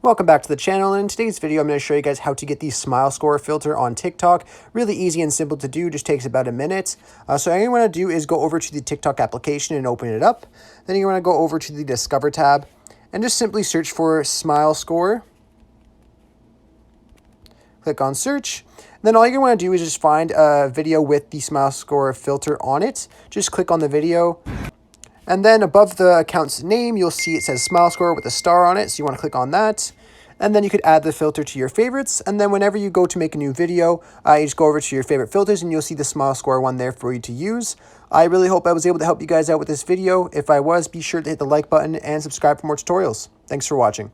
Welcome back to the channel, and in today's video I'm going to show you guys how to get the smile score filter on TikTok. Really easy and simple to do, just takes about a minute. So all you want to do is go over to the TikTok application and open it up. Then you want to go over to the Discover tab and just simply search for smile score. Click on search. Then all you want to do is just find a video with the smile score filter on it. Just click on the video. And then above the account's name, you'll see it says Smile Score with a star on it. So you want to click on that. And then you could add the filter to your favorites. And then whenever you go to make a new video, you just go over to your favorite filters and you'll see the Smile Score one there for you to use. I really hope I was able to help you guys out with this video. If I was, be sure to hit the like button and subscribe for more tutorials. Thanks for watching.